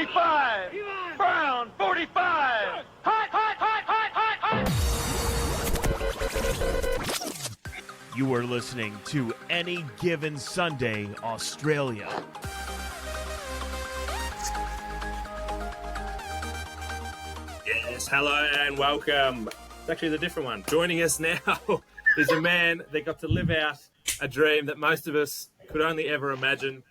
45. Brown, 45. Hot, hot, hot, hot, hot, hot. You are listening to Any Given Sunday, Australia. Yes, hello and welcome. It's actually the different one. Joining us now is a man that got to live out a dream that most of us could only ever imagine.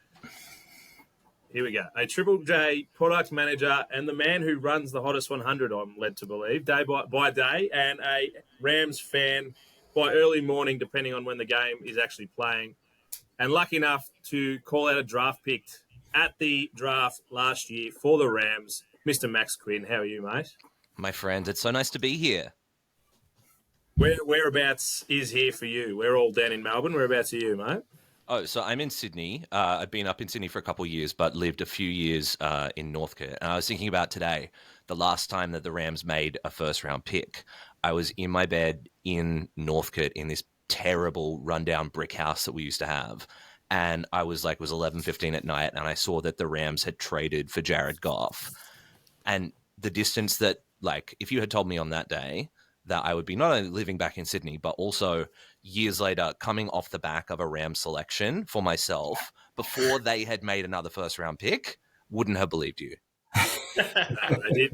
Here we go. A Triple J product manager and the man who runs the Hottest 100, I'm led to believe, day by day, and a Rams fan by early morning, depending on when the game is actually playing. And lucky enough to call out a draft pick at the draft last year for the Rams, Mr. Max Quinn. How are you, mate? My friend, it's so nice to be here. Whereabouts is here for you? We're all down in Melbourne. Whereabouts are you, mate? Oh, so I'm in Sydney. I've been up in Sydney for a couple of years, but lived a few years in Northcote. And I was thinking about today, the last time that the Rams made a first-round pick. I was in my bed in Northcote in this terrible rundown brick house that we used to have. And I was 11:15 at night, and I saw that the Rams had traded for Jared Goff. And the distance that, if you had told me on that day that I would be not only living back in Sydney, but also years later coming off the back of a Rams selection for myself before they had made another first-round pick, wouldn't have believed you. They did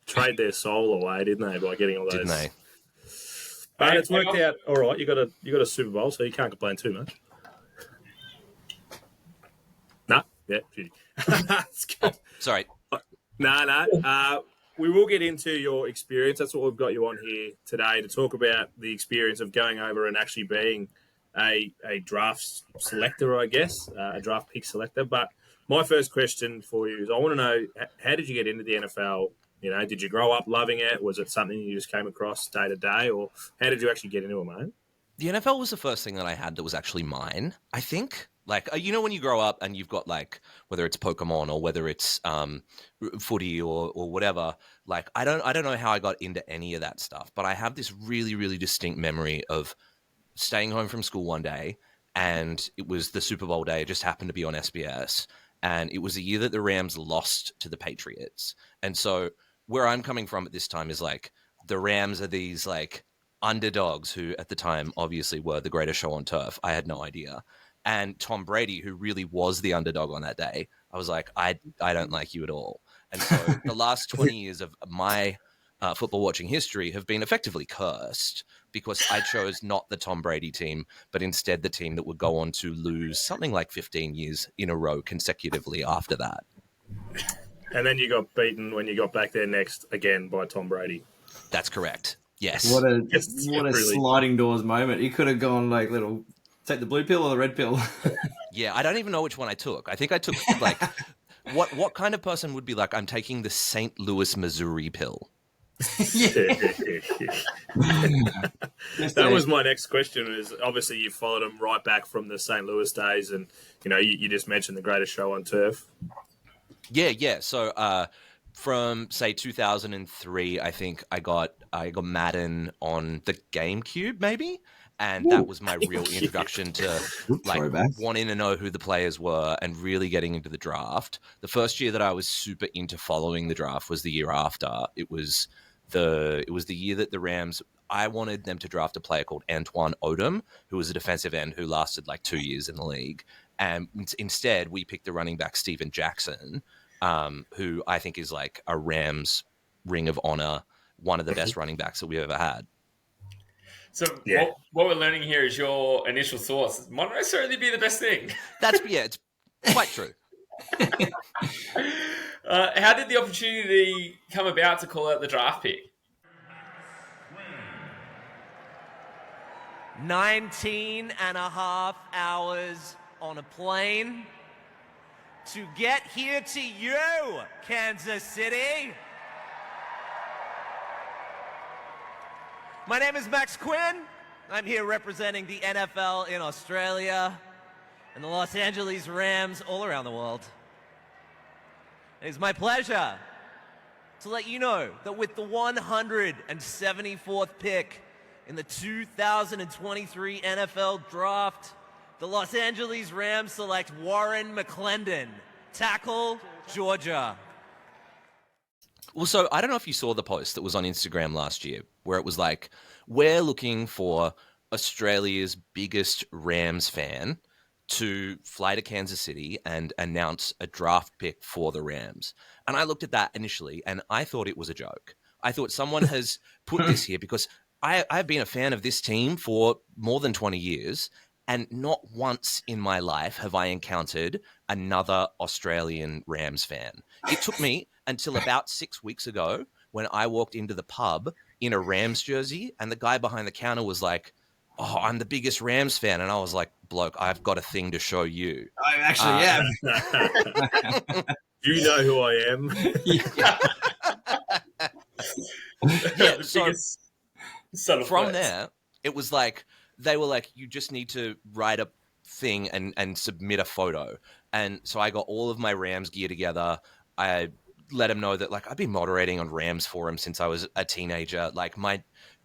trade their soul away, didn't they, by getting all those? Didn't they? But it's worked out all right. You got a Super Bowl, so you can't complain too much. No, yeah, Sorry. No. We will get into your experience. That's what we've got you on here today, to talk about the experience of going over and actually being a draft selector, I guess, a draft pick selector. But my first question for you is, I want to know, how did you get into the NFL? You know, did you grow up loving it? Was it something you just came across day to day, or how did you actually get into it, mate? The NFL was the first thing that I had that was actually mine, I think. When you grow up and you've got, whether it's Pokemon or whether it's footy or whatever, I don't know how I got into any of that stuff, but I have this really, really distinct memory of staying home from school one day, and it was the Super Bowl day. It just happened to be on SBS, and it was the year that the Rams lost to the Patriots. And so where I'm coming from at this time is, the Rams are these, underdogs who at the time obviously were the greatest show on turf. I had no idea. And Tom Brady, who really was the underdog on that day, I was like, I don't like you at all. And so the last 20 years of my football watching history have been effectively cursed, because I chose not the Tom Brady team, but instead the team that would go on to lose something like 15 years in a row consecutively after that. And then you got beaten when you got back there next again by Tom Brady. That's correct. Yes. What a sliding doors moment. You could have gone take the blue pill or the red pill. Yeah, I don't even know which one I took. I think I took what kind of person would be I'm taking the St. Louis, Missouri pill? That was my next question. Is obviously you followed them right back from the St. Louis days, and you just mentioned the greatest show on turf. Yeah. So from say 2003, I think I got Madden on the GameCube, maybe. And that was my real introduction to wanting to know who the players were and really getting into the draft. The first year that I was super into following the draft was the year after. It was the year that the Rams, I wanted them to draft a player called Antoine Odom, who was a defensive end who lasted 2 years in the league. And instead, we picked the running back Steven Jackson, who I think is a Rams Ring of Honor, one of the best running backs that we've ever had. So what we're learning here is your initial thoughts. It might not necessarily be the best thing. It's quite true. How did the opportunity come about to call out the draft pick? 19 and a half hours on a plane to get here to you, Kansas City. My name is Max Quinn. I'm here representing the NFL in Australia and the Los Angeles Rams all around the world. It is my pleasure to let you know that with the 174th pick in the 2023 NFL Draft, the Los Angeles Rams select Warren McClendon, tackle, Georgia. Well, so I don't know if you saw the post that was on Instagram last year where it was like, we're looking for Australia's biggest Rams fan to fly to Kansas City and announce a draft pick for the Rams. And I looked at that initially and I thought it was a joke. I thought someone has put this here because I've been a fan of this team for more than 20 years. And not once in my life have I encountered another Australian Rams fan. It took me until about 6 weeks ago when I walked into the pub in a Rams jersey and the guy behind the counter was like, "Oh, I'm the biggest Rams fan." And I was like, "Bloke, I've got a thing to show you." I actually am. You know who I am. Yeah, so from there, it was like, they were like, you just need to write a thing and submit a photo. And so I got all of my Rams gear together. I let them know that, like, I've been moderating on Rams forums since I was a teenager. Like, my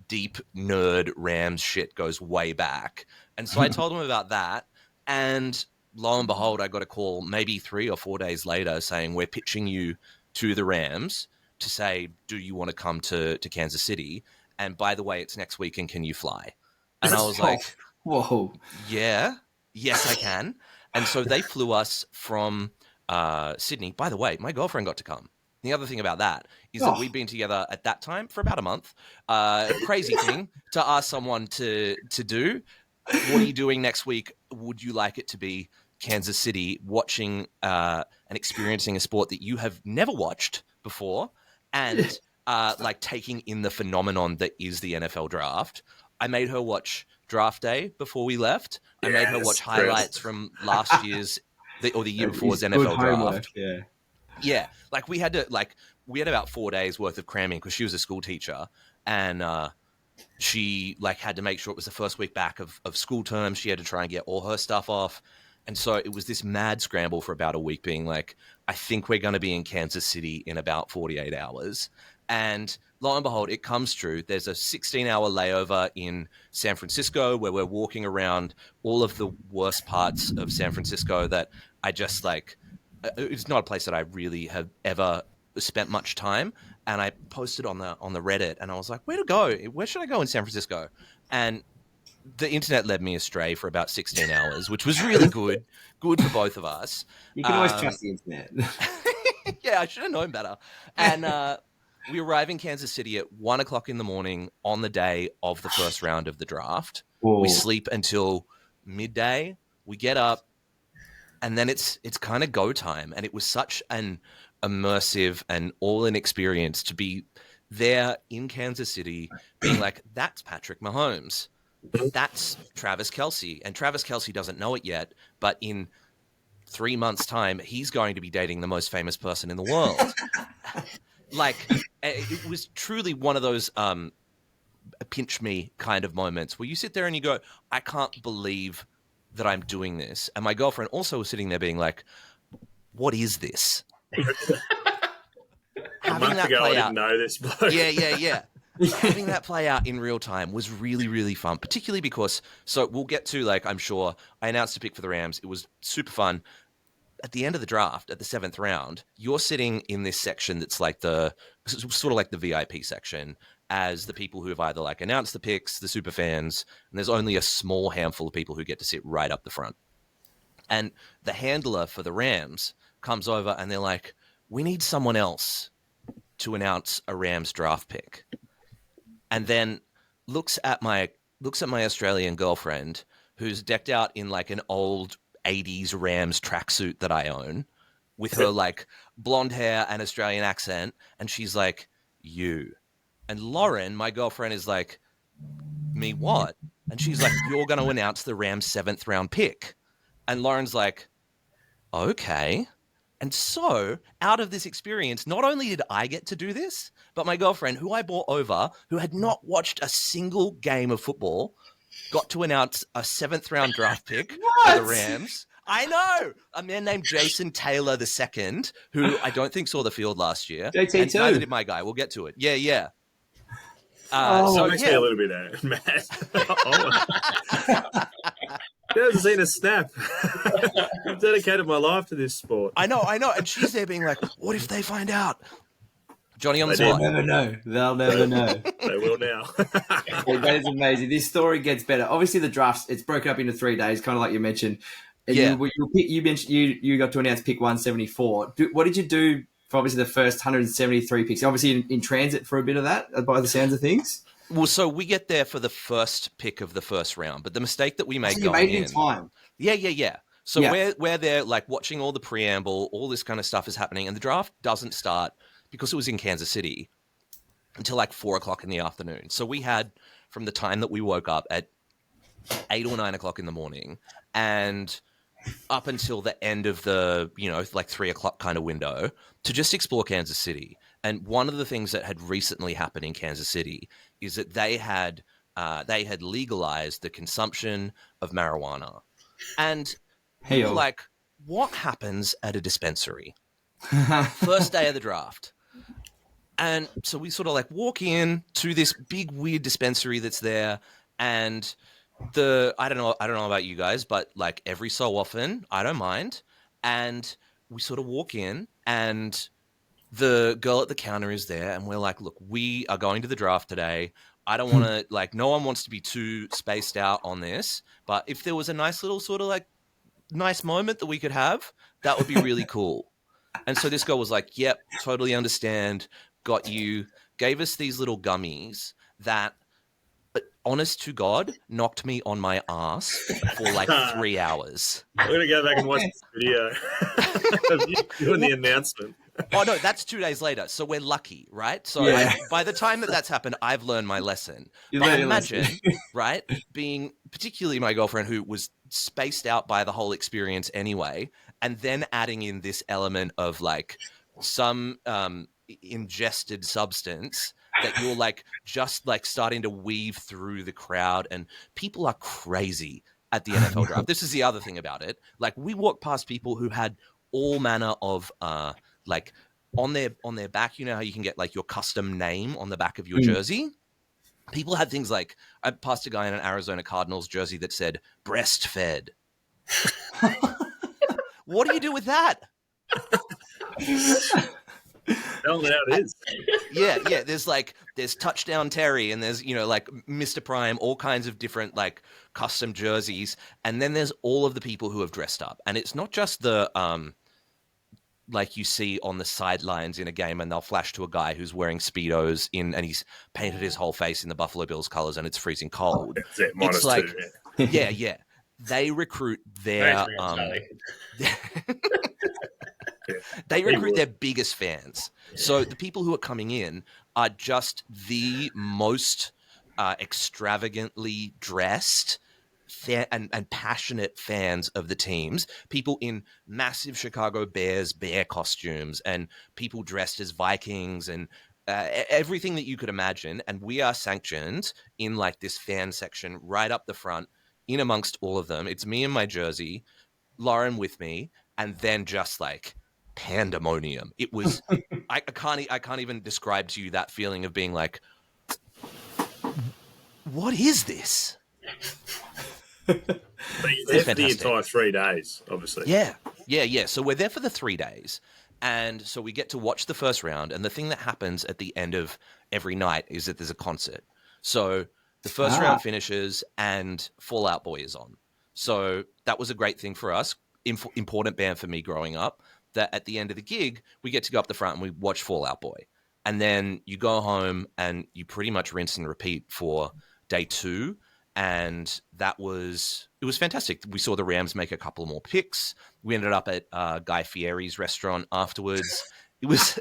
deep nerd Rams shit goes way back. And so I told them about that. And lo and behold, I got a call maybe 3 or 4 days later saying, we're pitching you to the Rams to say, do you want to come to Kansas City? And by the way, it's next week and can you fly? And I was like, whoa, yeah, yes, I can. And so they flew us from Sydney. By the way, my girlfriend got to come. The other thing about that is that we'd been together at that time for about a month. Crazy thing to ask someone to do. What are you doing next week? Would you like it to be Kansas City, watching and experiencing a sport that you have never watched before, and like taking in the phenomenon that is the NFL draft? I made her watch draft day before we left. I made her watch highlights from last year's or the year before's NFL draft. Yeah. Like we had about 4 days worth of cramming because she was a school teacher, and she like had to make sure it was the first week back of school term. She had to try and get all her stuff off. And so it was this mad scramble for about a week, being like, I think we're going to be in Kansas City in about 48 hours. And lo and behold, it comes true. There's a 16-hour layover in San Francisco where we're walking around all of the worst parts of San Francisco that I just like. It's not a place that I really have ever spent much time. And I posted on the Reddit, and I was like, where to go? Where should I go in San Francisco? And the internet led me astray for about 16 hours, which was really good for both of us. You can always trust the internet. Yeah, I should have known better. And we arrive in Kansas City at 1:00 in the morning on the day of the first round of the draft. Whoa. We sleep until midday. We get up, and then it's kind of go time. And it was such an immersive and all-in experience to be there in Kansas City, being like, that's Patrick Mahomes. That's Travis Kelce. And Travis Kelce doesn't know it yet, but in 3 months' time, he's going to be dating the most famous person in the world. Like, it was truly one of those pinch me kind of moments where you sit there and you go, I can't believe that I'm doing this. And my girlfriend also was sitting there being like, what is this? A month ago, I didn't know this bloke. Yeah. Having that play out in real time was really, really fun, particularly because, so we'll get to, like, I'm sure, I announced a pick for the Rams. It was super fun. At the end of the draft, at the 7th round, you're sitting in this section that's like sort of like the VIP section, as the people who have either like announced the picks, the super fans, and there's only a small handful of people who get to sit right up the front. And the handler for the Rams comes over and they're like, we need someone else to announce a Rams draft pick. And then looks at my Australian girlfriend, who's decked out in like an old 80s Rams tracksuit that I own, with her like blonde hair and Australian accent, and she's like, you. And Lauren, my girlfriend, is like, me what? And she's like, you're going to announce the Rams 7th round pick. And Lauren's like, okay. And so out of this experience, not only did I get to do this, but my girlfriend, who I brought over, who had not watched a single game of football, got to announce a 7th round draft pick for the Rams. I know. A man named Jason Taylor II, who I don't think saw the field last year. JT and too. Neither did my guy. We'll get to it. Yeah. So it makes me a little bit mad. He hasn't seen a snap. I've dedicated my life to this sport. I know. And she's there being like, what if they find out Johnny on the They'll spot. never know. They'll never know. They will now. That is amazing. This story gets better. Obviously, the drafts, it's broken up into 3 days, kind of like you mentioned. And Yeah. you mentioned you got to announce pick 174. What did you do for obviously the first 173 picks? Obviously in transit for a bit of that, by the sounds of things. Well, so we get there for the first pick of the first round, but the mistake that we made So you going made it in time. Yeah. So Yeah. we're there, like watching all the preamble, all this kind of stuff is happening, and the draft doesn't start because it was in Kansas City until like 4:00 in the afternoon. So we had from the time that we woke up at 8 or 9 o'clock in the morning, and up until the end of the, like 3:00 kind of window to just explore Kansas City. And one of the things that had recently happened in Kansas City is that they had legalized the consumption of marijuana. And we were like, what happens at a dispensary? First day of the draft. And so we sort of like walk in to this big weird dispensary that's there, and I don't know about you guys, but like every so often, I don't mind. And we sort of walk in, and the girl at the counter is there, and we're like, look, we are going to the draft today. I don't want to, like, no one wants to be too spaced out on this, but if there was a nice little sort of like nice moment that we could have, that would be really cool. And so this girl was like, yep, totally understand. Got you. Gave us these little gummies that, honest to God, knocked me on my ass for like 3 hours. We're going to go back and watch this video of you doing the announcement. Oh, no, that's 2 days later. So we're lucky, right? So by the time that's happened, I've learned my lesson. But imagine, right, being particularly my girlfriend who was spaced out by the whole experience anyway, and then adding in this element of like some ingested substance that you're like just like starting to weave through the crowd, and people are crazy at the NFL draft. This is the other thing about it. Like we walked past people who had all manner of like on their back, you know how you can get like your custom name on the back of your jersey? People had things like, I passed a guy in an Arizona Cardinals jersey that said breastfed. What do you do with that? Tell me how it is. Yeah. There's Touchdown Terry, and there's, like Mr. Prime, all kinds of different like custom jerseys. And then there's all of the people who have dressed up. And it's not just the, like you see on the sidelines in a game, and they'll flash to a guy who's wearing Speedos and he's painted his whole face in the Buffalo Bills colors and it's freezing cold. That's it, It's like, -2, yeah. They recruit their, they recruit their biggest fans. So the people who are coming in are just the most extravagantly dressed and passionate fans of the teams. People in massive Chicago Bears bear costumes, and people dressed as Vikings, and everything that you could imagine. And we are sanctioned in like this fan section right up the front, in amongst all of them. It's me in my jersey, Lauren with me, and then just like pandemonium. It was I can't even describe to you that feeling of being like, what is this? But you're there for the entire 3 days, obviously. Yeah. So we're there for the 3 days. And so we get to watch the first round. And the thing that happens at the end of every night is that there's a concert. So the first round finishes and Fall Out Boy is on. So that was a great thing for us. Important band for me growing up. That at the end of the gig, we get to go up the front and we watch Fall Out Boy. And then you go home and you pretty much rinse and repeat for day 2. And it was fantastic. We saw the Rams make a couple more picks. We ended up at Guy Fieri's restaurant afterwards. It was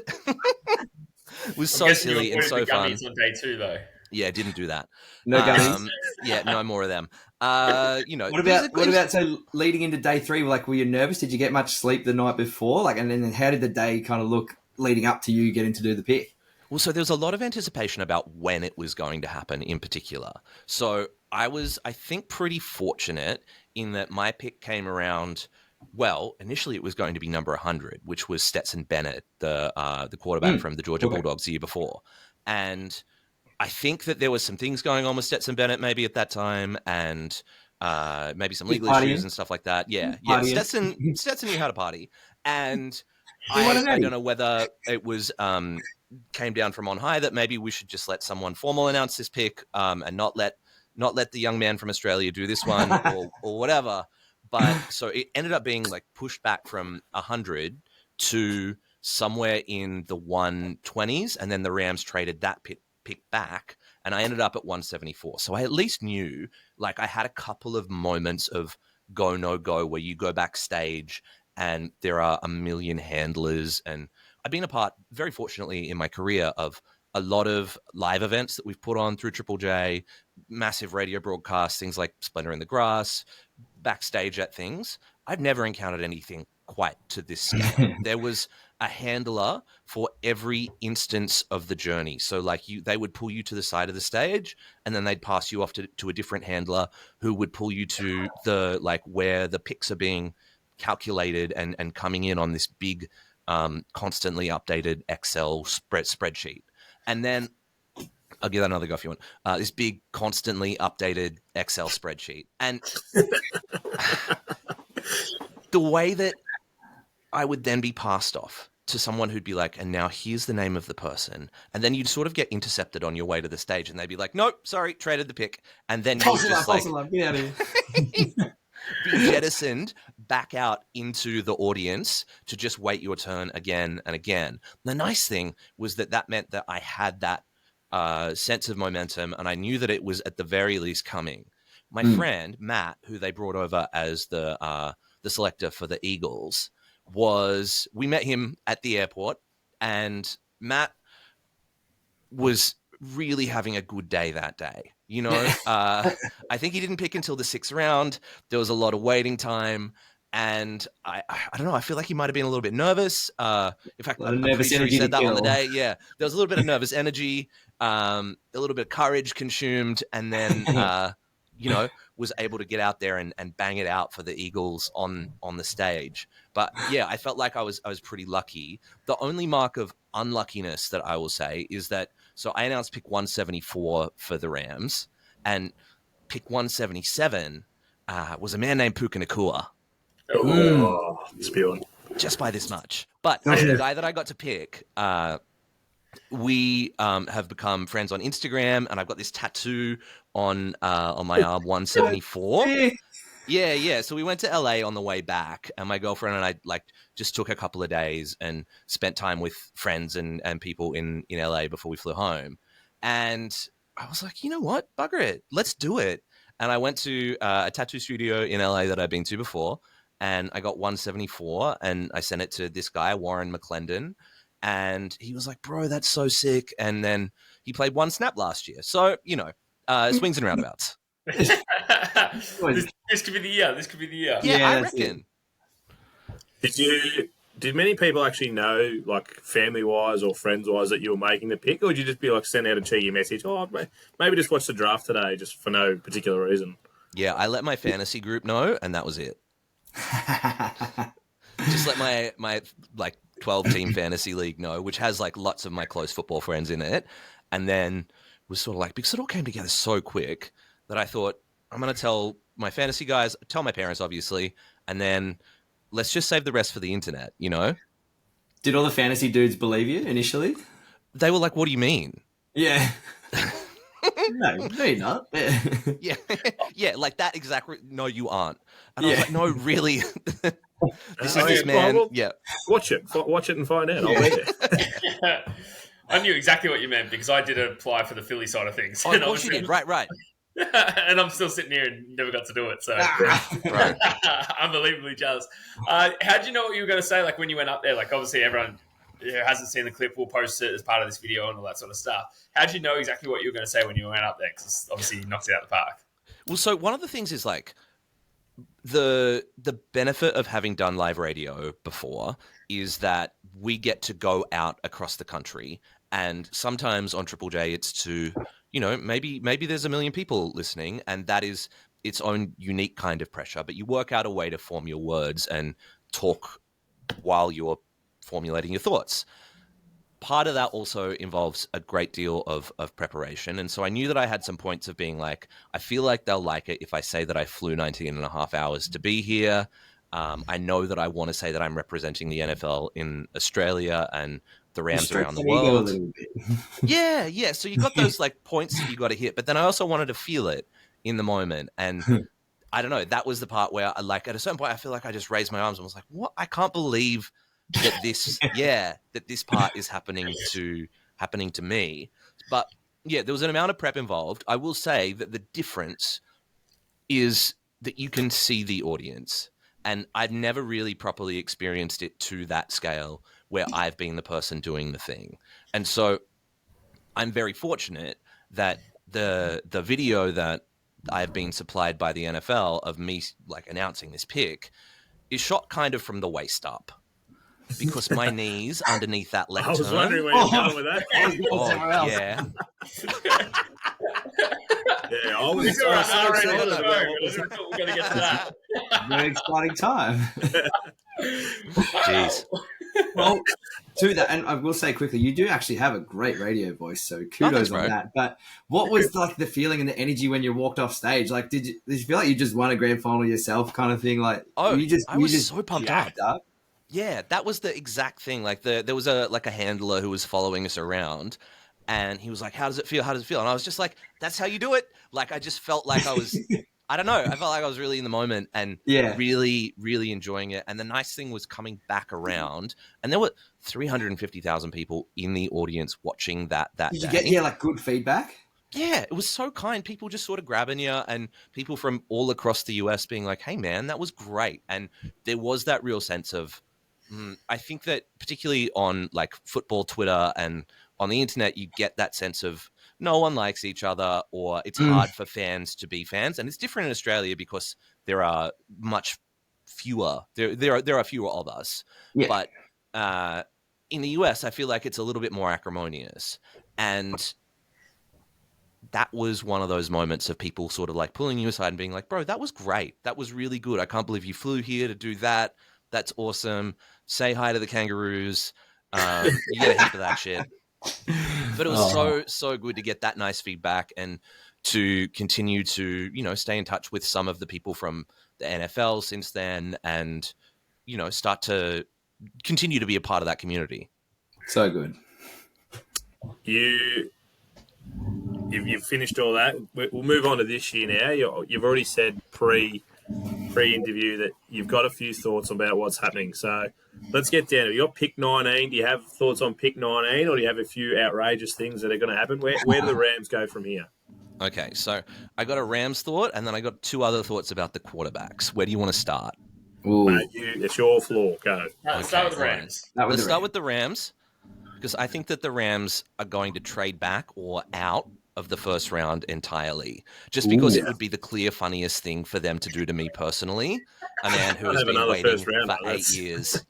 so silly and so fun. On day 2, though. Yeah, didn't do that. No gummies. Yeah, no more of them. What about so leading into day 3? Like, were you nervous? Did you get much sleep the night before? Like, and then how did the day kind of look leading up to you getting to do the pick? Well, so there was a lot of anticipation about when it was going to happen in particular. So I was, I think, pretty fortunate in that my pick came around. Well, initially it was going to be number 100, which was Stetson Bennett, the quarterback from the Georgia Bulldogs the year before. And I think that there was some things going on with Stetson Bennett maybe at that time, and maybe some legal issues and stuff like that. Yeah. Stetson knew how to party. And I don't know whether it was came down from on high that maybe we should just let someone formal announce this pick and not let the young man from Australia do this one or whatever. But so it ended up being like pushed back from 100 to somewhere in the 120s, and then the Rams traded that pick back, and I ended up at 174. So I at least knew, like, I had a couple of moments of go, no go, where you go backstage and there are a million handlers. And I've been a part, very fortunately in my career, of a lot of live events that we've put on through Triple J, massive radio broadcasts, things like Splendor in the Grass, backstage at things. I've never encountered anything quite to this scale. There was a handler for every instance of the journey. So like they would pull you to the side of the stage, and then they'd pass you off to a different handler who would pull you to the, like, where the picks are being calculated and coming in on this big, constantly updated Excel spreadsheet. And then I'll give that another go if you want. This big, constantly updated Excel spreadsheet. And the way that I would then be passed off to someone who'd be like, and now here's the name of the person. And then you'd sort of get intercepted on your way to the stage, and they'd be like, nope, sorry, traded the pick. And then you would just like get out of here. be jettisoned back out into the audience to just wait your turn again and again. The nice thing was that meant that I had that sense of momentum, and I knew that it was at the very least coming. My friend, Matt, who they brought over as the selector for the Eagles, we met him at the airport, and Matt was really having a good day that day. You know, I think he didn't pick until the 6th round. There was a lot of waiting time, and I don't know. I feel like he might have been a little bit nervous. In fact, I'm pretty sure he said that on the day. Yeah, there was a little bit of nervous energy, a little bit of courage consumed, and then was able to get out there and bang it out for the Eagles on the stage. But yeah, I felt like I was pretty lucky. The only mark of unluckiness that I will say is that, so I announced pick 174 for the Rams, and pick 177 was a man named Puka Nakua. Oh, spewing. Just by this much. But the guy that I got to pick, we have become friends on Instagram, and I've got this tattoo on my arm, 174. Yeah. So we went to LA on the way back, and my girlfriend and I just took a couple of days and spent time with friends and people in LA before we flew home. And I was like, you know what? Bugger it. Let's do it. And I went to a tattoo studio in LA that I'd been to before, and I got 174, and I sent it to this guy, Warren McClendon. And he was like, bro, that's so sick. And then he played one snap last year. So, swings and roundabouts. This could be the year. This could be the year. Yeah, I reckon. Did many people actually know, like, family-wise or friends-wise, that you were making the pick? Or did you just be like, send out a cheeky message, maybe just watch the draft today just for no particular reason? Yeah, I let my fantasy group know, and that was it. Just let my 12-team fantasy league know, which has like lots of my close football friends in it, and then was sort of like, because it all came together so quick that I thought, I'm going to tell my fantasy guys, tell my parents, obviously, and then let's just save the rest for the internet, Did all the fantasy dudes believe you initially? They were like, what do you mean? Yeah. No, you're not. Yeah. Yeah, like that exact. No, you aren't. And I was like, no, really. This is this man. Well, yeah. Watch it and find out. I'll be there. I knew exactly what you meant because I did apply for the Philly side of things. Oh, of course you did. Right. And I'm still sitting here and never got to do it. So right. Unbelievably jealous. How did you know what you were going to say? Like when you went up there, like obviously everyone who hasn't seen the clip will post it as part of this video and all that sort of stuff. How did you know exactly what you were going to say when you went up there? Because obviously you knocked it out of the park. Well, so one of the things is like the benefit of having done live radio before is that we get to go out across the country, and sometimes on Triple J it's to, maybe there's a million people listening, and that is its own unique kind of pressure, but you work out a way to form your words and talk while you're formulating your thoughts. Part of that also involves a great deal of preparation. And so I knew that I had some points of being like, I feel like they'll like it if I say that I flew 19 and a half hours to be here. I know that I want to say that I'm representing the NFL in Australia and the Rams around the Ego a world. little bit. Yeah. So you got those like points that you got to hit, but then I also wanted to feel it in the moment. And I don't know, that was the part where I like at a certain point, I feel like I just raised my arms and was like, what? I can't believe that this, that this part is happening to me. But yeah, there was an amount of prep involved. I will say that the difference is that you can see the audience. And I've never really properly experienced it to that scale where I've been the person doing the thing. And so I'm very fortunate that the video that I've been supplied by the NFL of me like announcing this pick is shot kind of from the waist up because my knees underneath that lectern. I was wondering where you're going with that. Yeah. Yeah, I was so excited about what was We're going to get to that. Very exciting time. Jeez. Well, to that, and I will say quickly, you do actually have a great radio voice, so kudos on that. But what was like the feeling and the energy when you walked off stage? Like, did you feel like you just won a grand final yourself, kind of thing? Like, I was just so pumped up. Yeah, that was the exact thing. Like, there was a handler who was following us around, and he was like, "How does it feel? How does it feel?" And I was just like, "That's how you do it." Like, I just felt like I was. I don't know. I felt like I was really in the moment and really, really enjoying it. And the nice thing was coming back around, and there were 350,000 people in the audience watching that day. Did you get like good feedback? Yeah, it was so kind. People just sort of grabbing you, and people from all across the US being like, "Hey, man, that was great." And there was that real sense of, I think that particularly on like football Twitter and on the internet, you get that sense of no one likes each other, or it's hard for fans to be fans. And it's different in Australia because there are much fewer. There are fewer of us. Yeah. But in the US, I feel like it's a little bit more acrimonious. And that was one of those moments of people sort of like pulling you aside and being like, bro, that was great. That was really good. I can't believe you flew here to do that. That's awesome. Say hi to the kangaroos. You get a heap of that shit. But it was so good to get that nice feedback and to continue to, stay in touch with some of the people from the NFL since then and, start to continue to be a part of that community. So good. You've finished all that. We'll move on to this year now. You've already said pre-interview that you've got a few thoughts about what's happening. So let's get down to it. You're pick 19. Do you have thoughts on pick 19, or do you have a few outrageous things that are going to happen? Where do the Rams go from here? Okay, so I got a Rams thought, and then I got two other thoughts about the quarterbacks. Where do you want to start? It's your floor. Go. Let's start with the Rams. Let's start with the Rams, because I think that the Rams are going to trade back or out of the first round entirely, just because it would be the clear funniest thing for them to do to me personally. A man who has been waiting for 8 years,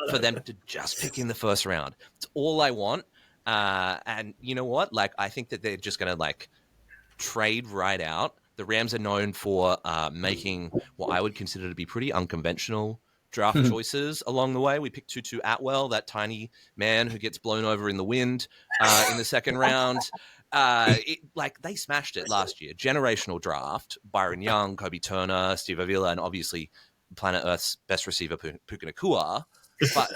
for them to just pick in the first round. It's all I want. And you know what? Like, I think that they're just going to like trade right out. The Rams are known for making what I would consider to be pretty unconventional draft choices along the way. We picked Tutu Atwell, that tiny man who gets blown over in the wind in the second round. They smashed it last year. Generational draft: Byron Young, Kobe Turner, Steve Avila, and obviously planet Earth's best receiver, Puka Nacua. But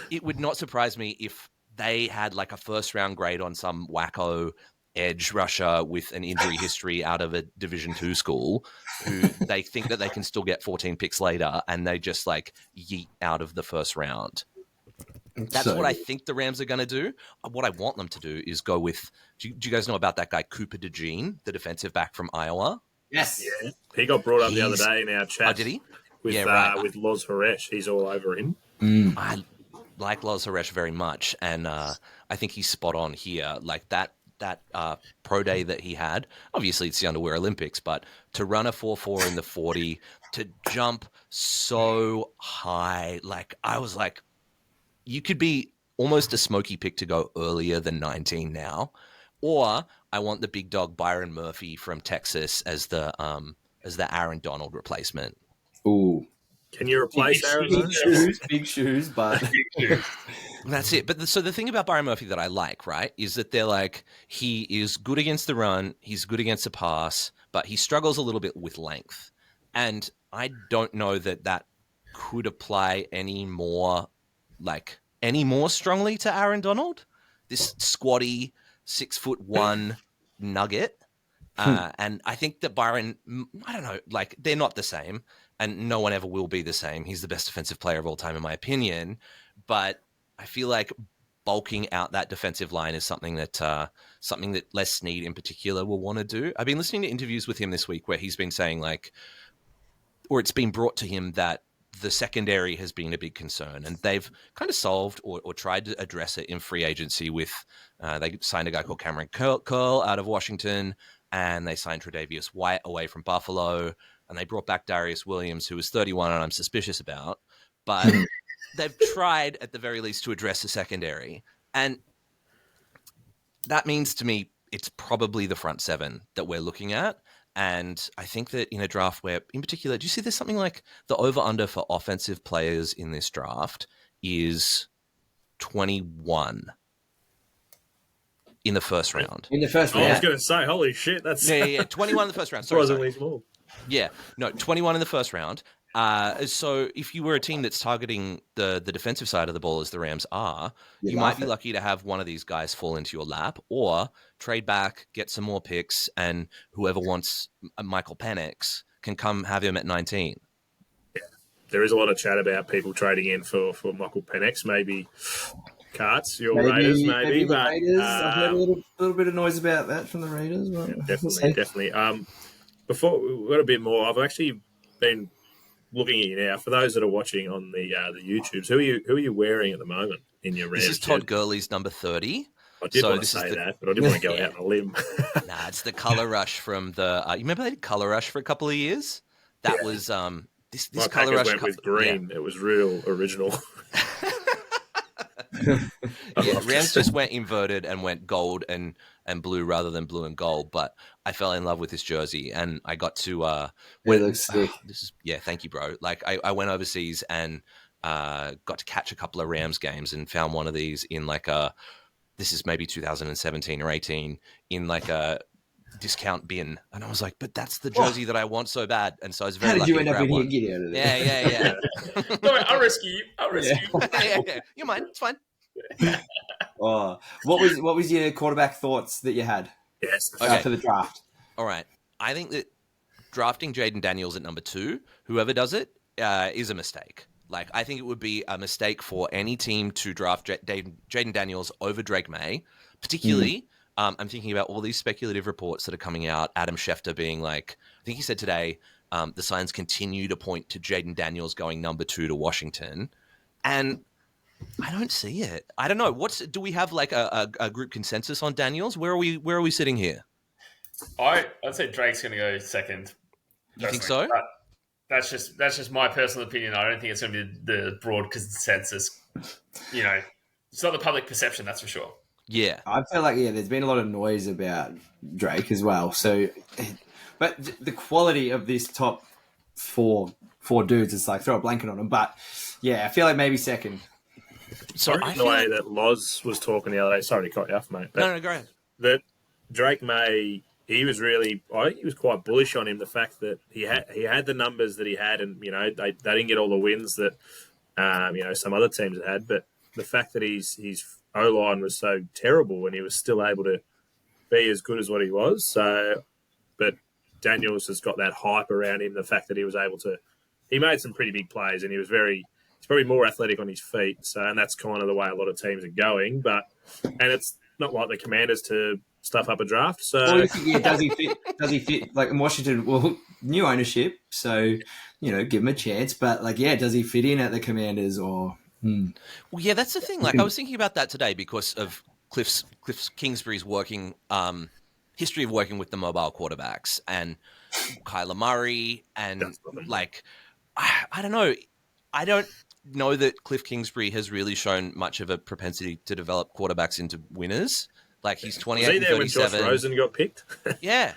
it would not surprise me if they had like a first round grade on some wacko edge rusher with an injury history out of a Division II school who they think that they can still get 14 picks later, and they just like yeet out of the first round. That's what I think the Rams are going to do. What I want them to do is go with, do you guys know about that guy, Cooper DeJean, the defensive back from Iowa? Yes. Yeah. He got brought up the other day in our chat. Oh, did he? With Loz Haresh. He's all over him. I like Loz Haresh very much, and I think he's spot on here. Like that pro day that he had, obviously it's the Underwear Olympics, but to run a 4.4 in the 40, to jump so high, like I was like, you could be almost a smoky pick to go earlier than 19 now, or I want the big dog Byron Murphy from Texas as the Aaron Donald replacement. Ooh, can you replace Aaron? Big shoes, but that's it. But so the thing about Byron Murphy that I like, right, is that they're like, he is good against the run, he's good against the pass, but he struggles a little bit with length, and I don't know that could apply any more strongly to Aaron Donald. This squatty 6'1" nugget. And I think that Byron, I don't know, like they're not the same, and no one ever will be the same. He's the best defensive player of all time, in my opinion. But I feel like bulking out that defensive line is something that Les Snead in particular will want to do. I've been listening to interviews with him this week where he's been saying or it's been brought to him that the secondary has been a big concern, and they've kind of solved or tried to address it in free agency with they signed a guy called Cameron Curl out of Washington, and they signed Tre'Davious White away from Buffalo, and they brought back Darius Williams, who was 31 and I'm suspicious about. But they've tried at the very least to address the secondary, and that means to me it's probably the front seven that we're looking at. And I think that in a draft where, in particular, do you see there's something like the over-under for offensive players in this draft is 21 in the first round. In the first round. I was going to say, holy shit, that's 21 in the first round. Sorry. surprisingly small. Yeah, no, 21 in the first round. So if you were a team that's targeting the defensive side of the ball as the Rams are, you might be lucky to have one of these guys fall into your lap, or trade back, get some more picks, and whoever wants Michael Penix can come have him at 19. Yeah. There is a lot of chat about people trading in for Michael Penix, maybe Carts, your Raiders, maybe. The But Raiders. I've heard a little bit of noise about that from the Raiders. Well, yeah, definitely. Before we've got a bit more, I've actually been looking at you now. For those that are watching on the YouTubes, who are you wearing at the moment in your Rams? This is Todd Gurley's number 30. I did want to say that, but I didn't want to go out on a limb. Nah, it's the color rush from the. You remember they did color rush for a couple of years? That was this My color rush went with green. Yeah. It was real original. Rams just went inverted and went gold and blue rather than blue and gold. But I fell in love with this jersey, and I got to. It looks sick. Thank you, bro. Like I went overseas and got to catch a couple of Rams games and found one of these in this is maybe 2017 or 18 in like a discount bin, and I was like, but that's the jersey that I want so bad. And so I was very lucky. How did you end up in here? Get out of there. Yeah. No, I'll rescue you. Yeah. You're mine. It's fine. Oh, what was your quarterback thoughts that you had after the draft? All right. I think that drafting Jaden Daniels at number 2, whoever does it, is a mistake. Like, I think it would be a mistake for any team to draft Jaden Daniels over Drake May, particularly. I'm thinking about all these speculative reports that are coming out. Adam Schefter being like, I think he said today, the signs continue to point to Jaden Daniels going number 2 to Washington. And I don't see it. I don't know. Do we have like a group consensus on Daniels? Where are we sitting here? I'd say Drake's going to go second. You think so? That's just my personal opinion. I don't think it's going to be the broad consensus. It's not the public perception, that's for sure. Yeah. I feel like, there's been a lot of noise about Drake as well. So, but the quality of this top four dudes is like throw a blanket on them. But I feel like maybe second. So the way that Loz was talking the other day, sorry to cut you off, mate. No, go ahead. That Drake May, I think he was quite bullish on him. The fact that he had the numbers that he had, and they didn't get all the wins that some other teams had, but the fact that his O-line was so terrible and he was still able to be as good as what he was. So, but Daniels has got that hype around him. The fact that he was able to, he made some pretty big plays, and he's probably more athletic on his feet. So, and that's kind of the way a lot of teams are going. And it's not like the Commanders to stuff up a draft. So, does he fit? Does he fit? Like in Washington, well, new ownership, so give him a chance. But does he fit in at the Commanders or? Well, yeah, that's the thing. Like, I was thinking about that today because of Cliff Kingsbury's history of working with the mobile quarterbacks and Kyler Murray, and I don't know. I don't know that Cliff Kingsbury has really shown much of a propensity to develop quarterbacks into winners. Like, he's 28 and 37. Was he there when Josh Rosen got picked? Yeah.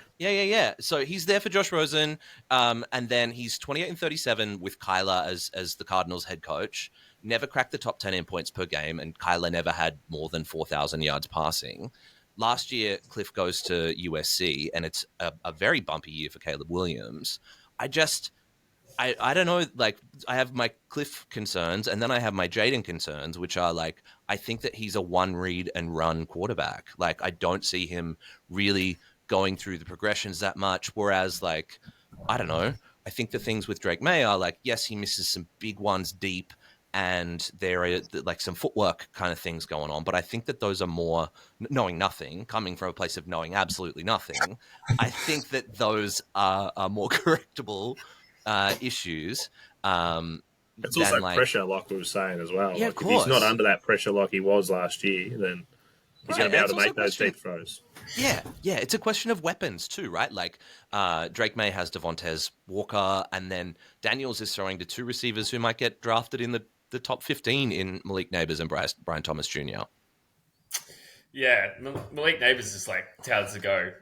So he's there for Josh Rosen, and then he's 28 and 37 with Kyler as the Cardinals head coach. Never cracked the top 10 in points per game, and Kyler never had more than 4,000 yards passing. Last year, Cliff goes to USC, and it's a very bumpy year for Caleb Williams. I don't know, like I have my Cliff concerns and then I have my Jaden concerns, which are like, I think that he's a one read and run quarterback. Like I don't see him really going through the progressions that much. Whereas like, I don't know, I think the things with Drake May are like, yes, he misses some big ones deep and there are like some footwork kind of things going on. But I think that those are more knowing nothing, coming from a place of knowing absolutely nothing. I think that those are more correctable issues. It's also like, pressure, like we were saying as well. Yeah, like of if he's not course. under that pressure like he was last year, then he's going to be able to make those deep throws. Yeah, it's a question of weapons too, right? Like Drake May has Devontae Walker, and then Daniels is throwing to two receivers who might get drafted in the top 15 in Malik Neighbors and Brian Thomas Jr. Yeah, Malik Neighbors is like touted to go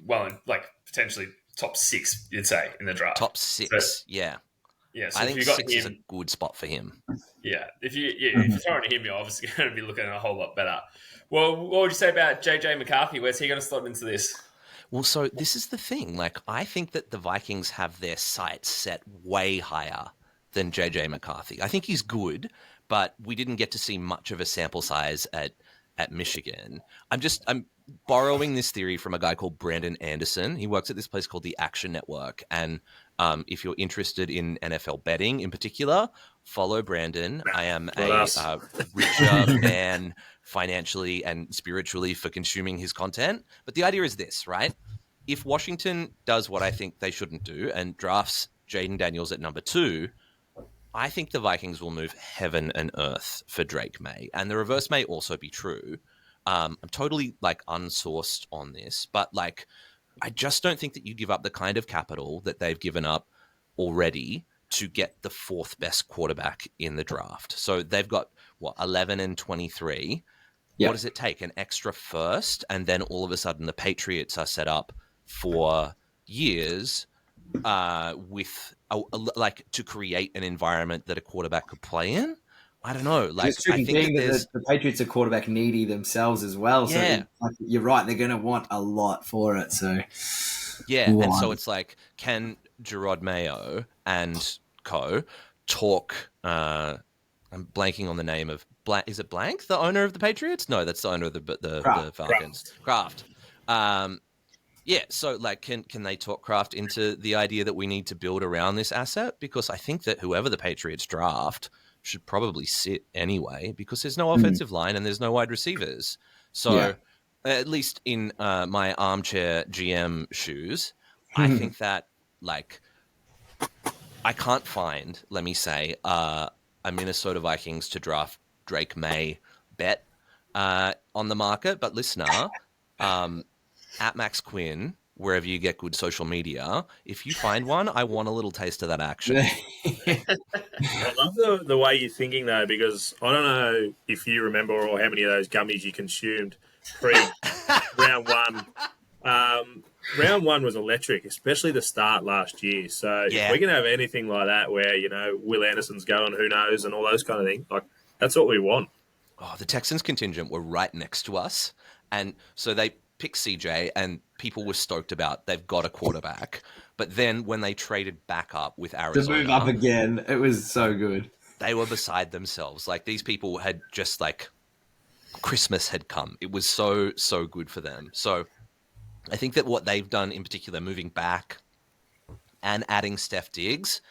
well, in, like potentially top 6, you'd say, in the draft. Top 6, so, yeah. Yeah, so I if think you got 6 him, is a good spot for him. Yeah, if you're throwing him, you're obviously going to be looking a whole lot better. Well, what would you say about JJ McCarthy? Where's he going to slot into this? Well, so this is the thing. Like, I think that the Vikings have their sights set way higher than JJ McCarthy. I think he's good, but we didn't get to see much of a sample size at Michigan. I'm borrowing this theory from a guy called Brandon Anderson. He works at this place called the Action Network. And if you're interested in NFL betting in particular, follow Brandon. I am a richer man financially and spiritually for consuming his content. But the idea is this, right? If Washington does what I think they shouldn't do and drafts Jaden Daniels at number 2, I think the Vikings will move heaven and earth for Drake May. And the reverse may also be true. I'm totally like unsourced on this, but like I just don't think that you give up the kind of capital that they've given up already to get the 4th best quarterback in the draft. So they've got 11 and 23. Yep. What does it take? An extra first, and then all of a sudden the Patriots are set up for years with like to create an environment that a quarterback could play in. I don't know. Like, I think that the Patriots are quarterback needy themselves as well. Yeah. So you're right; they're going to want a lot for it. So and so it's like, can Gerard Mayo and co talk? I'm blanking on the name of Is it Blank, the owner of the Patriots? No, that's the owner of the Falcons. Kraft. So like, can they talk Kraft into the idea that we need to build around this asset? Because I think that whoever the Patriots draft should probably sit anyway, because there's no offensive line and there's no wide receivers. So at least in my armchair GM shoes, I think that like I can't find, let me say, a Minnesota Vikings to draft Drake May bet on the market. But listener, at Max Quinn, wherever you get good social media, if you find one, I want a little taste of that action. I love the way you're thinking, though, because I don't know if you remember or how many of those gummies you consumed pre-round 1. Round 1 was electric, especially the start last year. So if we can have anything like that where, Will Anderson's going, who knows, and all those kind of things, like that's what we want. Oh, the Texans contingent were right next to us. And so they picked CJ and people were stoked about they've got a quarterback. But then when they traded back up with Arizona, to move up again, it was so good. They were beside themselves. Like, these people had just like Christmas had come. It was so good for them. So I think that what they've done in particular, moving back and adding Steph Diggs,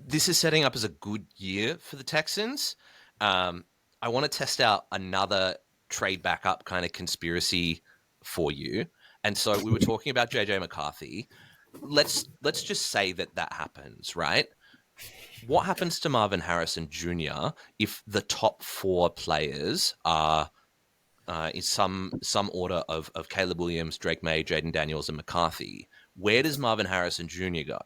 this is setting up as a good year for the Texans. I want to test out another trade back up kind of conspiracy for you. And so we were talking about JJ McCarthy. Let's just say that happens, right? What happens to Marvin Harrison Jr. if the top 4 players are in some order of Caleb Williams, Drake May, Jaden Daniels, and McCarthy? Where does Marvin Harrison Jr. go?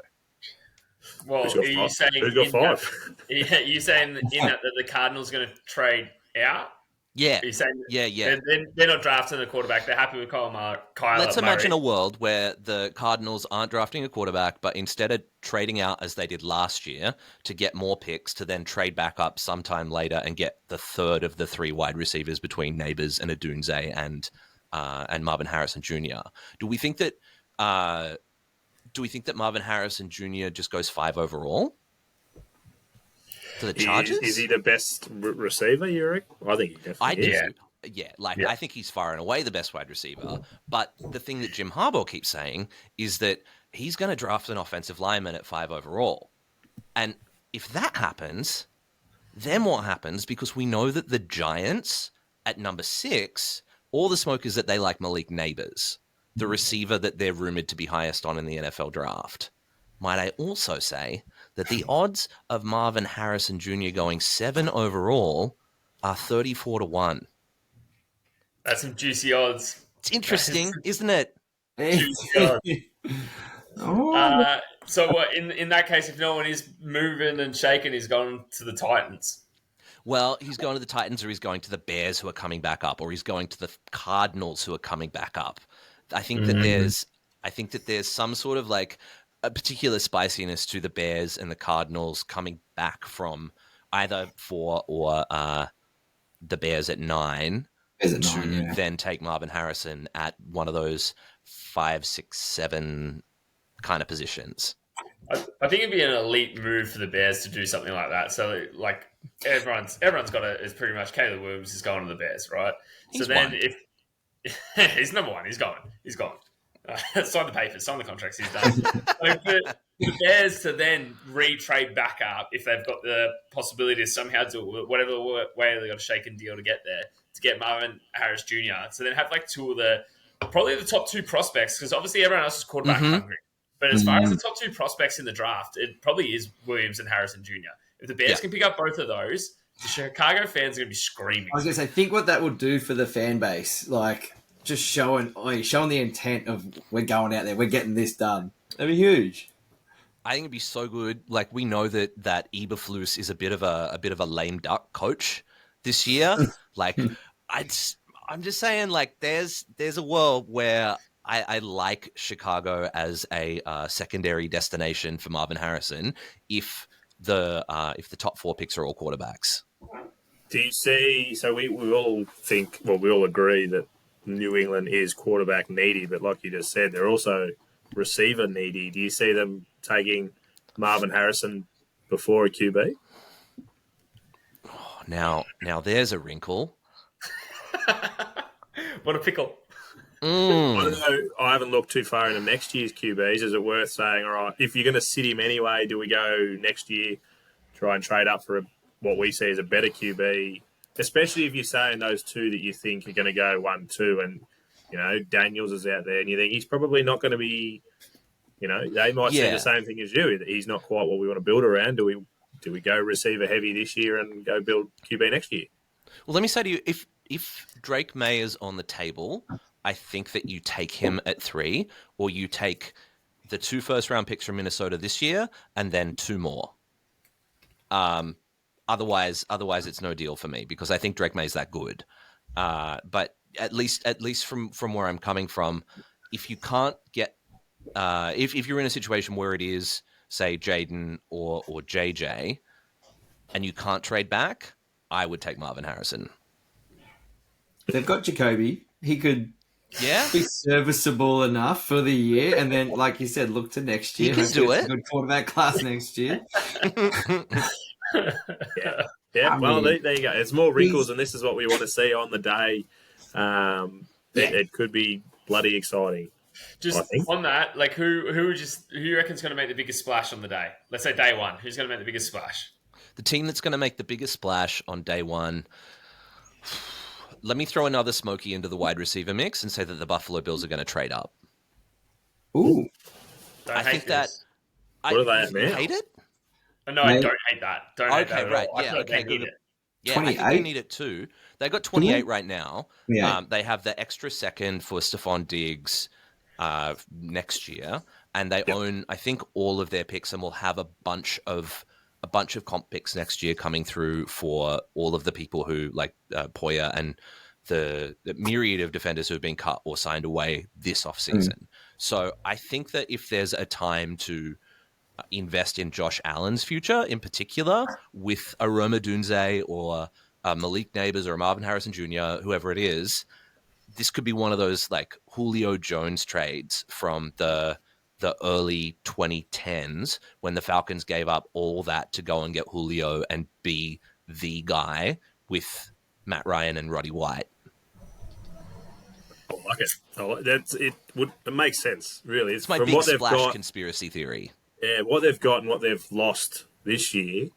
Well, are you saying who's got 5? You're saying in that the Cardinals are going to trade out? Yeah. Are you saying yeah. They're not drafting a quarterback. They're happy with Kyler Let's imagine Murray. a world where the Cardinals aren't drafting a quarterback, but instead of trading out as they did last year to get more picks to then trade back up sometime later and get the 3rd of the 3 wide receivers between Neighbors and Adunze and Marvin Harrison Jr. Do we think that Marvin Harrison Jr. just goes 5 overall? To the Chargers? Is he the best receiver, you reckon? I think he definitely is. Yeah, I think he's far and away the best wide receiver. But the thing that Jim Harbaugh keeps saying is that he's going to draft an offensive lineman at 5 overall. And if that happens, then what happens? Because we know that the Giants at number 6, all the smoke is that they like Malik Neighbors, the receiver that they're rumored to be highest on in the NFL draft. Might I also say that the odds of Marvin Harrison Jr. going 7 overall are 34-1. That's some juicy odds. It's interesting, isn't it? Juicy odds. So what, in that case, if no one is moving and shaking, he's gone to the Titans. Well, he's going to the Titans, or he's going to the Bears, who are coming back up, or he's going to the Cardinals, who are coming back up. I think that there's some sort of like a particular spiciness to the Bears and the Cardinals coming back from either 4 or the Bears at 9 then take Marvin Harrison at one of those 5, 6, 7 kind of positions. I think it'd be an elite move for the Bears to do something like that. So, like, everyone's got it. It's pretty much Caleb Williams is going to the Bears, right? He's He's number 1, he's gone. Sign the papers, sign the contracts, he's done. So for the Bears to then retrade back up, if they've got the possibility to somehow do whatever way they got a shaken deal to get there, to get Marvin Harris Jr. So then have like probably the top 2 prospects, because obviously everyone else is quarterback hungry. But as far as the top 2 prospects in the draft, it probably is Williams and Harrison Jr. If the Bears can pick up both of those, the Chicago fans are going to be screaming. I was going to say, think what that would do for the fan base. Like, just showing the intent of we're going out there, we're getting this done. That'd be huge. I think it'd be so good. Like, we know that Eberflus is a bit of a lame duck coach this year. Like, I'm just saying, like, there's a world where I like Chicago as a secondary destination for Marvin Harrison if the top 4 picks are all quarterbacks. Do you see? So we all think, well, we all agree that New England is quarterback needy, but like you just said, they're also receiver needy. Do you see them taking Marvin Harrison before a QB? Oh, now there's a wrinkle. What a pickle. I don't know. I haven't looked too far into next year's QBs. Is it worth saying, all right, if you're going to sit him anyway, do we go next year, try and trade up for what we see as a better QB, especially if you're saying those 2 that you think are going to go 1, 2, and, you know, Daniels is out there and you think he's probably not going to be, you know, they might say the same thing as you. He's not quite what we want to build around. Do we go receiver heavy this year and go build QB next year? Well, let me say to you, if Drake May is on the table, I think that you take him at 3, or you take the 2 first-round picks from Minnesota this year and then 2 more. Otherwise, it's no deal for me, because I think Drake May is that good. But at least from where I'm coming from, if you can't get, if you're in a situation where it is, say, Jaden or JJ, and you can't trade back, I would take Marvin Harrison. They've got Jacoby. He could Yeah, be serviceable enough for the year, and then, like you said, look to next year. He can do it. Good quarterback class next year. Yeah. Well, there you go. It's more wrinkles, and this is what we want to see on the day. It could be bloody exciting. Just on that, like who you reckon's going to make the biggest splash on the day? Let's say day 1. Who's going to make the biggest splash? the team that's going to make the biggest splash on day 1. Let me throw another Smokey into the wide receiver mix and say that the Buffalo Bills are going to trade up. Ooh. Don't I hate think this. that. What are they at now? You hate it? No, I don't hate that. Don't hate that at right. all. I Yeah, feel like okay, they need good. it. Yeah, I think they 28? need it too. They got 28 right now. Yeah. They have the extra second for Stephon Diggs next year, and they own, I think, all of their picks, and will have a bunch of comp picks next year coming through for all of the people who like Poyer and the myriad of defenders who have been cut or signed away this offseason. So I think that if there's a time to invest in Josh Allen's future in particular with a Roma Dunze or Malik Neighbors or Marvin Harrison Jr., whoever it is, this could be one of those like Julio Jones trades from the the early 2010s when the Falcons gave up all that to go and get Julio and be the guy with Matt Ryan and Roddy White. I like it. It makes sense, really. It's my from big what they've splash got, conspiracy theory. Yeah, what they've got and what they've lost this year,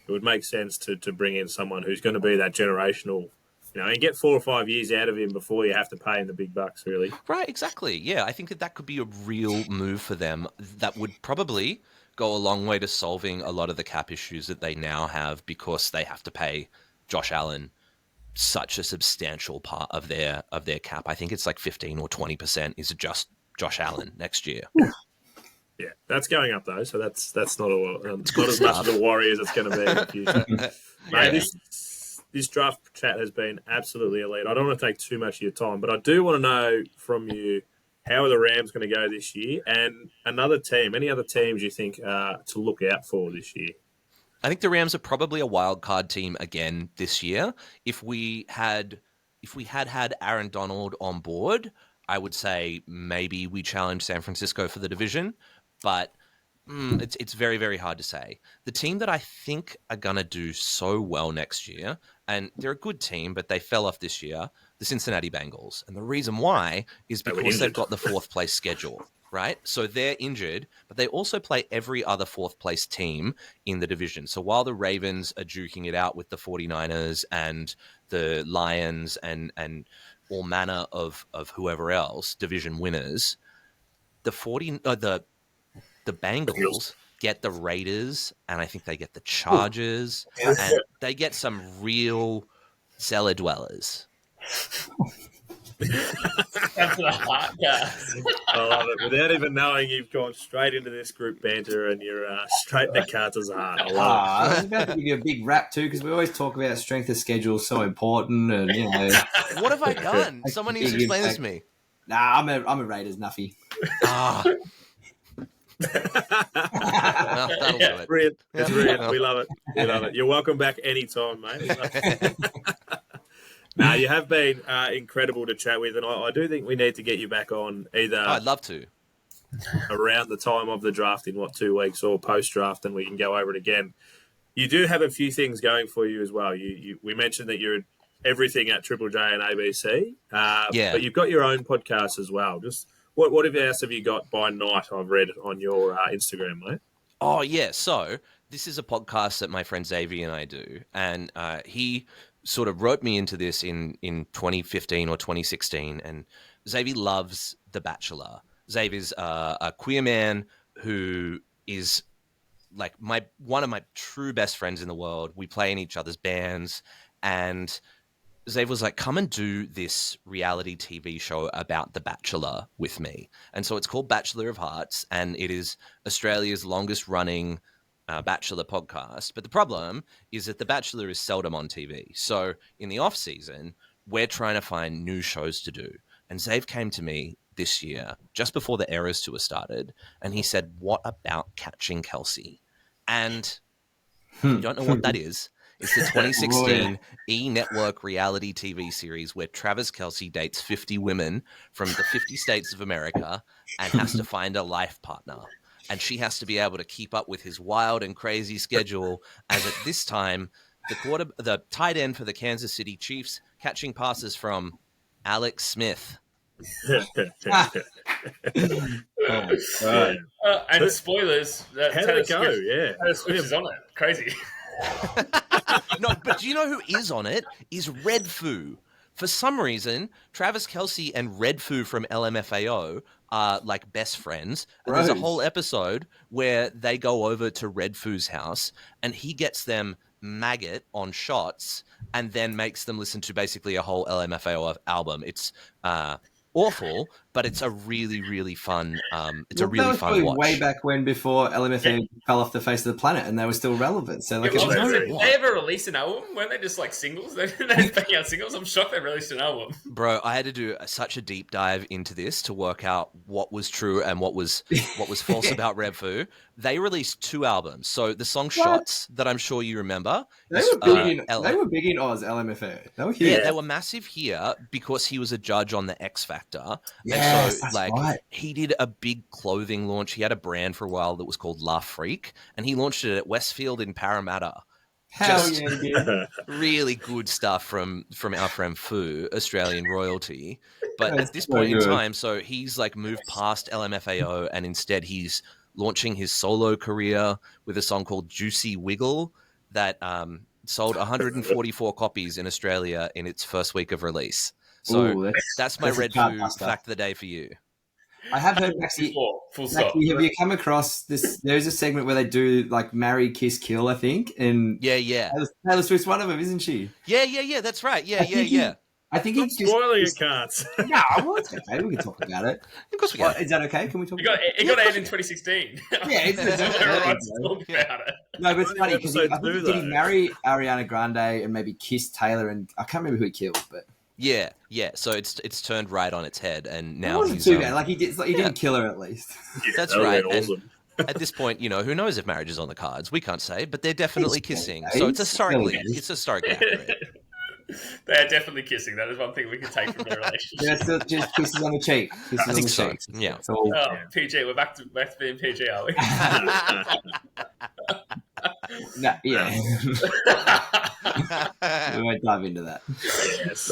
it would make sense to bring in someone who's going to be that generational, and get 4 or 5 years out of him before you have to pay him the big bucks, really. Right, exactly. Yeah, I think that could be a real move for them that would probably go a long way to solving a lot of the cap issues that they now have because they have to pay Josh Allen such a substantial part of their cap. I think it's like 15 or 20% is just Josh Allen next year. Yeah, that's going up though, so that's not not as much of a worry as it's going to be in the future. Mate, this draft chat has been absolutely elite. I don't want to take too much of your time, but I do want to know from you, how are the Rams going to go this year? And any other teams you think to look out for this year? I think the Rams are probably a wild card team again this year. If we had Aaron Donald on board, I would say maybe we challenge San Francisco for the division, but it's very, very hard to say. The team that I think are going to do so well next year, and they're a good team, but they fell off this year, the Cincinnati Bengals. And the reason why is because they've got the 4th place schedule, right? So they're injured, but they also play every other 4th place team in the division. So while the Ravens are duking it out with the 49ers and the Lions and all manner of whoever else, division winners, the Bengals get the Raiders, and I think they get the Chargers, and they get some real cellar dwellers. That's the heart, guys. I love it. Without even knowing, you've gone straight into this group banter, and you're straight in the Carter's heart. I love it. I was about to give you a big rap too, because we always talk about strength of schedule so important, and What have I done? Someone needs to explain this to me. Nah, I'm a Raiders nuffy. Well, that'll do it. Brilliant. It's brilliant. We love it. We love it. You're welcome back anytime, mate. No, you have been incredible to chat with, and I do think we need to get you back on either. I'd love to. Around the time of the draft in 2 weeks or post-draft, and we can go over it again. You do have a few things going for you as well. We mentioned that you're everything at Triple J and ABC, but you've got your own podcast as well. Just what else have you got by night? I've read on your Instagram, mate. Oh yeah, so this is a podcast that my friend Xavier and I do, and he sort of wrote me into this in 2015 or 2016, and Xavier loves The Bachelor. Xavier's a queer man who is like one of my true best friends in the world. We play in each other's bands, and Xavier was like, come and do this reality TV show about The Bachelor with me. And so it's called Bachelor of Hearts, and it is Australia's longest running Bachelor podcast. But the problem is that The Bachelor is seldom on TV. So in the off season, we're trying to find new shows to do. And Xav came to me this year, just before the Eras Tour started, and he said, what about Catching Kelsey? And you don't know what that is. It's the 2016 E! Network reality TV series where Travis Kelce dates 50 women from the 50 states of America and has to find a life partner. And she has to be able to keep up with his wild and crazy schedule, as at this time, the tight end for the Kansas City Chiefs catching passes from Alex Smith. And spoilers. How did it go? Yeah. Taylor Swift is on it. Crazy. No, but do you know who is on it? Is Red Foo. For some reason, Travis Kelce and Red Foo from LMFAO are like best friends. And there's a whole episode where they go over to Red Foo's house and he gets them maggot on shots and then makes them listen to basically a whole LMFAO album. It's awful, but it's a really, really fun. It's a really fun watch. Way back when, before LMFAO fell off the face of the planet, and they were still relevant. So, like, did they ever release an album? Weren't they just like singles? They're banging out singles. I'm shocked they released an album. Bro, I had to do such a deep dive into this to work out what was true and what was false about Red Foo. They released 2 albums. So the song "Shots" that I'm sure you remember. They were big in Oz. LMFAO. They were huge. Yeah, they were massive here because he was a judge on the X Factor. actor. Yes, and so that's like right. he did a big clothing launch. He had a brand for a while that was called La Freak, and he launched it at Westfield in Parramatta. Hell Just- yeah, he did. Really good stuff from our friend Fu, Australian royalty. But That's at this so point in good. time, so he's like moved past LMFAO, and instead he's launching his solo career with a song called Juicy Wiggle that sold 144 copies in Australia in its first week of release. So Ooh, that's my that's a Red chart Foo buster. fact of the day for you. I have heard actually. Full stop. Have you come across this? There's a segment where they do like marry, kiss, kill. I think, and Yeah. Taylor Swift's one of them, isn't she? Yeah. That's right. Yeah. I think Stop he just spoiling it, Carts. No, well, it's okay. We can talk about it. Of course we Well, can. is that okay? Can we talk? It got aired in 2016. Yeah, it's Everyone's talking about it. No, but it's funny because I Episode 2, think did he though. marry Ariana Grande and maybe kiss Taylor, and I can't remember who he killed, but Yeah. So it's turned right on its head, and it now wasn't he's too bad. Like he didn't kill her at least. That's That would've right. been And awesome. at this point, who knows if marriage is on the cards? We can't say, but they're definitely kissing. okay. So it's historically It's accurate. They are definitely kissing. That is one thing we can take from their relationship. Yeah, still just kisses on the cheek. Kisses I on think the so. cheek. Yeah. It's all, Oh, PG, we're back to being PG, are we? no, yeah. We won't dive into that. Yes.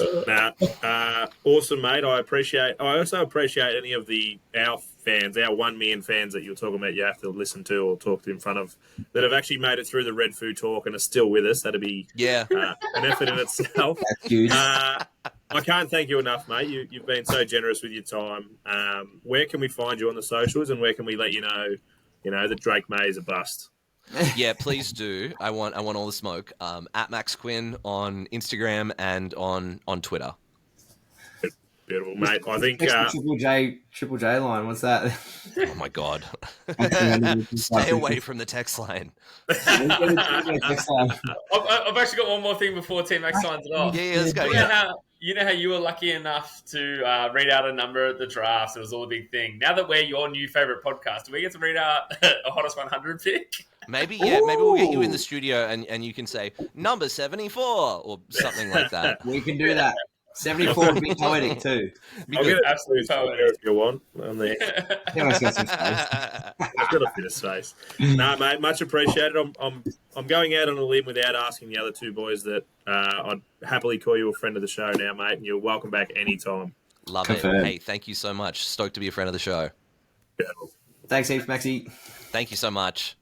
Awesome, mate. I also appreciate any of our fans, our 1 million fans that you're talking about. You have to listen to or talk to in front of that have actually made it through the Red Food Talk and are still with us. That'd be Yeah. an effort in itself. That's huge. I can't thank you enough, mate. You've been so generous with your time. Where can we find you on the socials, and where can we let you know that Drake May is a bust? Yeah, please do. I want all the smoke. At Max Quinn on Instagram and on Twitter. Beautiful, mate. I think Triple J line. What's that? Oh my god. Stay away from the text line. I've actually got one more thing before Team X signs it off. Yeah, let's go. You know how you were lucky enough to read out a number at the drafts? It was all a big thing. Now that we're your new favorite podcast, do we get to read out a hottest 100 pick? Maybe we'll get you in the studio and you can say number 74 or something like that. We can do that. 74 would be poetic too. I'll get Absolutely absolute photo if you want. On there. Everyone's got some space. I've got a bit of space. No, mate, much appreciated. I'm going out on a limb without asking the other two boys that I'd happily call you a friend of the show now, mate, and you're welcome back anytime. Love Confirmed. it. Hey, thank you so much. Stoked to be a friend of the show. Thanks, heaps, Maxie. Thank you so much.